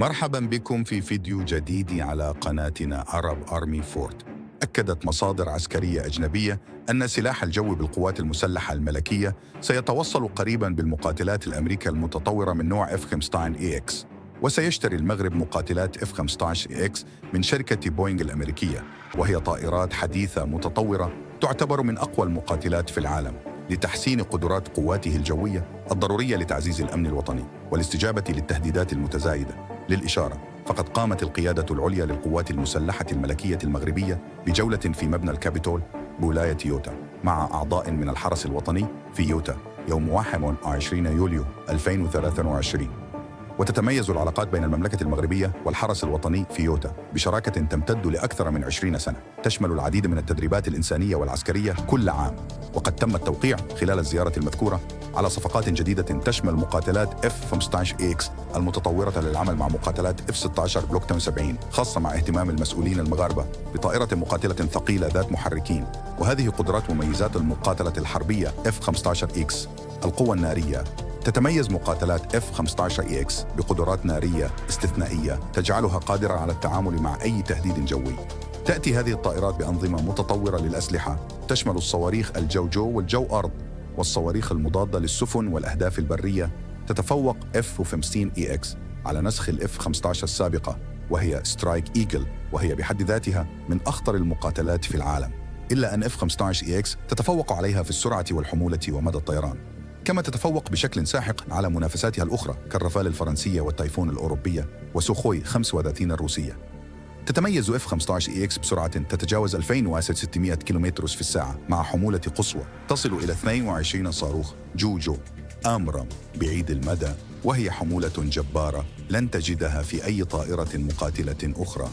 مرحبا بكم في فيديو جديد على قناتنا Arab Army Fort. أكدت مصادر عسكرية أجنبية أن سلاح الجو بالقوات المسلحة الملكية سيتوصل قريباً بالمقاتلات الأمريكية المتطورة من نوع F-15EX، وسيشتري المغرب مقاتلات F-15EX من شركة بوينغ الأمريكية، وهي طائرات حديثة متطورة تعتبر من أقوى المقاتلات في العالم، لتحسين قدرات قواته الجوية الضرورية لتعزيز الأمن الوطني والاستجابة للتهديدات المتزايدة. للإشارة، فقد قامت القيادة العليا للقوات المسلحة الملكية المغربية بجولة في مبنى الكابيتول بولاية يوتا مع أعضاء من الحرس الوطني في يوتا يوم 21 يوليو 2023. وتتميز العلاقات بين المملكة المغربية والحرس الوطني في يوتا بشراكة تمتد لأكثر من 20 سنة، تشمل العديد من التدريبات الإنسانية والعسكرية كل عام. وقد تم التوقيع خلال الزيارة المذكورة على صفقات جديدة تشمل مقاتلات F-15EX المتطورة للعمل مع مقاتلات F-16 بلوك 78، خاصة مع اهتمام المسؤولين المغاربة بطائرة مقاتلة ثقيلة ذات محركين. وهذه قدرات وميزات المقاتلة الحربية F-15X. القوة النارية: تتميز مقاتلات F-15EX بقدرات نارية استثنائية تجعلها قادرة على التعامل مع أي تهديد جوي. تأتي هذه الطائرات بأنظمة متطورة للأسلحة تشمل الصواريخ الجو والجو أرض والصواريخ المضادة للسفن والأهداف البرية. تتفوق F-15EX على نسخ ال F-15 السابقة، وهي سترايك إيجل، وهي بحد ذاتها من أخطر المقاتلات في العالم، إلا أن F-15EX تتفوق عليها في السرعة والحمولة ومدى الطيران، كما تتفوق بشكل ساحق على منافساتها الأخرى كالرافال الفرنسية والتايفون الأوروبية وسوخوي 35 الروسية. تتميز F-15EX بسرعة تتجاوز 2600 كيلومتر في الساعة مع حمولة قصوى تصل إلى 22 صاروخ جو أمرم بعيد المدى، وهي حمولة جبارة لن تجدها في أي طائرة مقاتلة أخرى.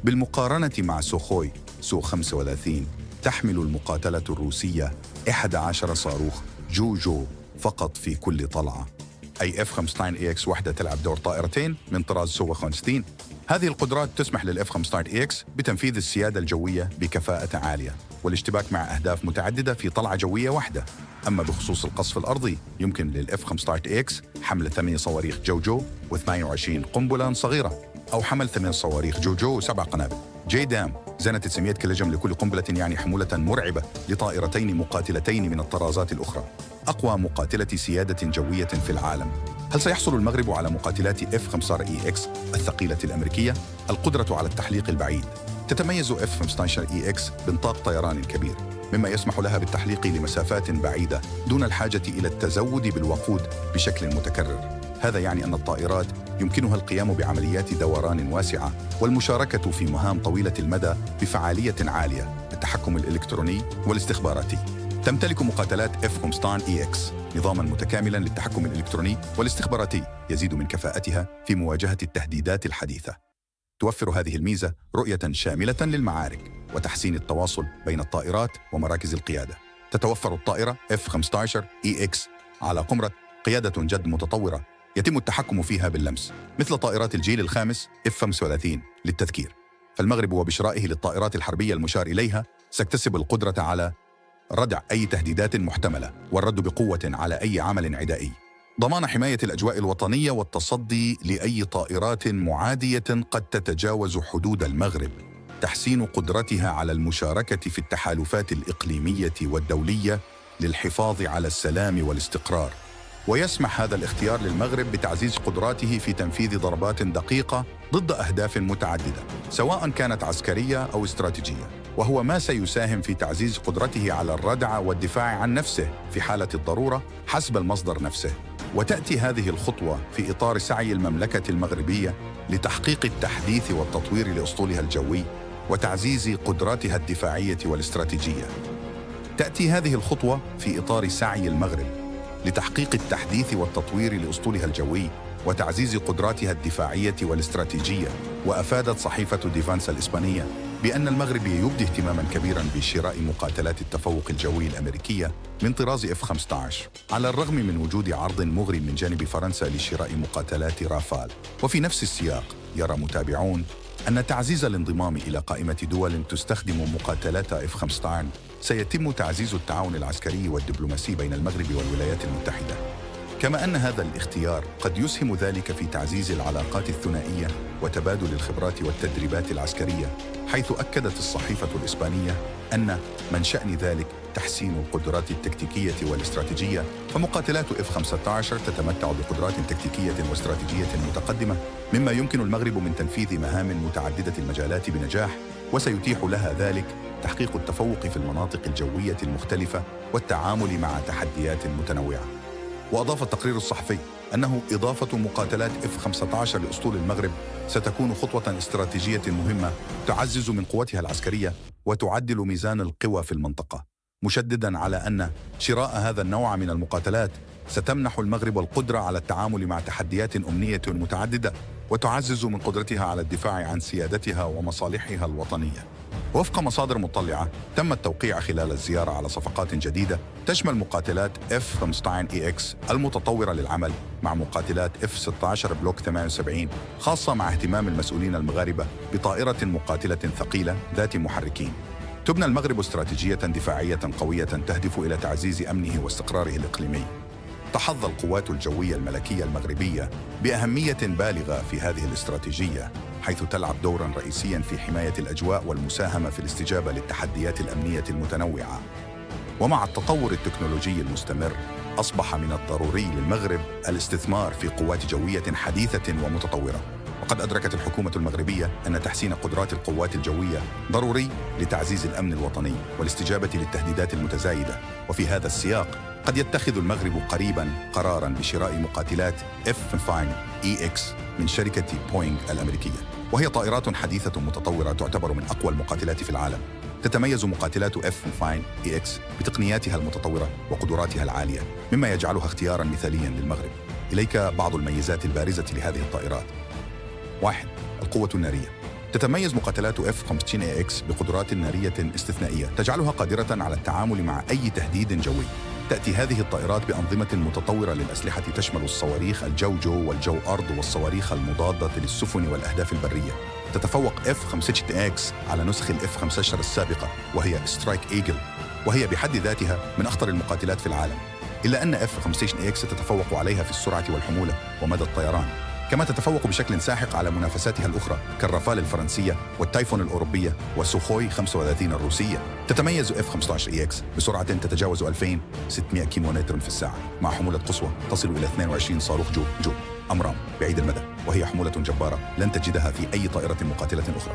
بالمقارنة مع سوخوي سو 35 تحمل المقاتلة الروسية 11 صاروخ جو فقط في كل طلعة، أي F-15EX وحدة تلعب دور طائرتين من طراز سو 65. هذه القدرات تسمح لل F-15EX بتنفيذ السيادة الجوية بكفاءة عالية والاشتباك مع أهداف متعددة في طلعة جوية واحدة. أما بخصوص القصف الأرضي، يمكن لل F-15EX حمل 8 صواريخ جو و22 قنبلة صغيرة، أو حمل 8 صواريخ جو و7 قنابل جيدام ذات 900 كيلوجرام لكل قنبلة، يعني حمولة مرعبة لطائرتين مقاتلتين من الطرازات الأخرى. أقوى مقاتلة سيادة جوية في العالم. هل سيحصل المغرب على مقاتلات F-15EX الثقيلة الأمريكية؟ القدرة على التحليق البعيد: تتميز F-15EX بنطاق طيران كبير، مما يسمح لها بالتحليق لمسافات بعيدة دون الحاجة إلى التزود بالوقود بشكل متكرر. هذا يعني أن الطائرات يمكنها القيام بعمليات دوران واسعة والمشاركة في مهام طويلة المدى بفعالية عالية، التحكم الإلكتروني والاستخباراتي. تمتلك مقاتلات F-15EX نظاماً متكاملاً للتحكم الإلكتروني والاستخباراتي يزيد من كفاءتها في مواجهة التهديدات الحديثة. توفر هذه الميزة رؤية شاملة للمعارك وتحسين التواصل بين الطائرات ومراكز القيادة. تتوفر الطائرة F-15EX على قمرة قيادة جد متطورة يتم التحكم فيها باللمس، مثل طائرات الجيل الخامس F-35 للتذكير. فالمغرب وبشرائه للطائرات الحربية المشار إليها سيكتسب القدرة على ردع أي تهديدات محتملة والرد بقوة على أي عمل عدائي، ضمان حماية الأجواء الوطنية والتصدي لأي طائرات معادية قد تتجاوز حدود المغرب، تحسين قدرتها على المشاركة في التحالفات الإقليمية والدولية للحفاظ على السلام والاستقرار. ويسمح هذا الاختيار للمغرب بتعزيز قدراته في تنفيذ ضربات دقيقة ضد أهداف متعددة، سواء كانت عسكرية أو استراتيجية، وهو ما سيساهم في تعزيز قدرته على الردع والدفاع عن نفسه في حالة الضرورة حسب المصدر نفسه. وتأتي هذه الخطوة في إطار سعي المملكة المغربية لتحقيق التحديث والتطوير لأسطولها الجوي وتعزيز قدراتها الدفاعية والاستراتيجية. تأتي هذه الخطوة في إطار سعي المغرب لتحقيق التحديث والتطوير لأسطولها الجوي وتعزيز قدراتها الدفاعية والاستراتيجية. وأفادت صحيفة ديفانس الإسبانية بأن المغرب يبدي اهتماماً كبيراً بشراء مقاتلات التفوق الجوي الأمريكية من طراز F-15، على الرغم من وجود عرض مغري من جانب فرنسا لشراء مقاتلات رافال. وفي نفس السياق يرى متابعون أن تعزيز الانضمام إلى قائمة دول تستخدم مقاتلات F-15 سيتم تعزيز التعاون العسكري والدبلوماسي بين المغرب والولايات المتحدة، كما أن هذا الاختيار قد يسهم ذلك في تعزيز العلاقات الثنائية وتبادل الخبرات والتدريبات العسكرية، حيث أكدت الصحيفة الإسبانية أن من شأن ذلك تحسين القدرات التكتيكية والاستراتيجية، فمقاتلات F-15 تتمتع بقدرات تكتيكية واستراتيجية متقدمة، مما يمكن المغرب من تنفيذ مهام متعددة المجالات بنجاح، وسيتيح لها ذلك تحقيق التفوق في المناطق الجوية المختلفة والتعامل مع تحديات متنوعة. وأضاف التقرير الصحفي أنه إضافة مقاتلات F-15 لأسطول المغرب ستكون خطوة استراتيجية مهمة تعزز من قوتها العسكرية وتعدل ميزان القوى في المنطقة، مشدداً على أن شراء هذا النوع من المقاتلات ستمنح المغرب القدرة على التعامل مع تحديات أمنية متعددة وتعزز من قدرتها على الدفاع عن سيادتها ومصالحها الوطنية. وفق مصادر مطلعة، تم التوقيع خلال الزيارة على صفقات جديدة تشمل مقاتلات F-15EX المتطورة للعمل مع مقاتلات F-16 بلوك 78، خاصة مع اهتمام المسؤولين المغاربة بطائرة مقاتلة ثقيلة ذات محركين. تبنى المغرب استراتيجية دفاعية قوية تهدف إلى تعزيز أمنه واستقراره الإقليمي. تحظى القوات الجوية الملكية المغربية بأهمية بالغة في هذه الاستراتيجية، حيث تلعب دورا رئيسيا في حماية الأجواء والمساهمة في الاستجابة للتحديات الأمنية المتنوعة. ومع التطور التكنولوجي المستمر، أصبح من الضروري للمغرب الاستثمار في قوات جوية حديثة ومتطورة. وقد أدركت الحكومة المغربية أن تحسين قدرات القوات الجوية ضروري لتعزيز الأمن الوطني والاستجابة للتهديدات المتزايدة. وفي هذا السياق قد يتخذ المغرب قريباً قراراً بشراء مقاتلات F-15EX من شركة بوينغ الأمريكية، وهي طائرات حديثة متطورة تعتبر من أقوى المقاتلات في العالم. تتميز مقاتلات F-15EX بتقنياتها المتطورة وقدراتها العالية، مما يجعلها اختياراً مثالياً للمغرب. إليك بعض الميزات البارزة لهذه الطائرات. 1. القوة النارية. تتميز مقاتلات F-15EX بقدرات نارية استثنائية تجعلها قادرة على التعامل مع أي تهديد جوي. تأتي هذه الطائرات بأنظمة متطورة للأسلحة تشمل الصواريخ الجو والجو أرض والصواريخ المضادة للسفن والأهداف البرية. تتفوق F-15EX على نسخ F-15 السابقة وهي سترايك إيجل، وهي بحد ذاتها من أخطر المقاتلات في العالم، إلا أن F-15EX تتفوق عليها في السرعة والحمولة ومدى الطيران، كما تتفوق بشكل ساحق على منافساتها الأخرى كالرافال الفرنسية والتايفون الأوروبية والسوخوي 35 الروسية. تتميز F-15EX بسرعة تتجاوز 2600 كيلومتر في الساعة، مع حمولة قصوى تصل إلى 22 صاروخ جو أمرام بعيد المدى، وهي حمولة جبارة لن تجدها في أي طائرة مقاتلة أخرى.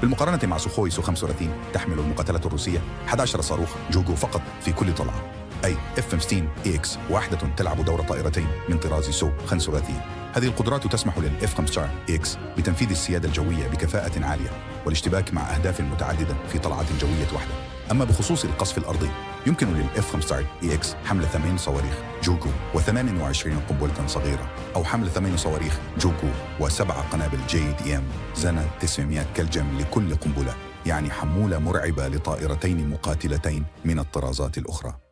بالمقارنة مع سوخوي سو 35 تحمل المقاتلة الروسية 11 صاروخ جو فقط في كل طلعة، أي F-15EX واحدة تلعب دور طائرتين من طراز سو 35. هذه القدرات تسمح للF-15EX بتنفيذ السيادة الجوية بكفاءة عالية والاشتباك مع أهداف متعددة في طلعة جوية واحدة. أما بخصوص القصف الأرضي، يمكن للF-15EX حمل 8 صواريخ جوجو و28 قنبلة صغيرة، أو حمل 8 صواريخ جوجو و7 قنابل JDM زنا 900 كالجم لكل قنبلة، يعني حمولة مرعبة لطائرتين مقاتلتين من الطرازات الأخرى.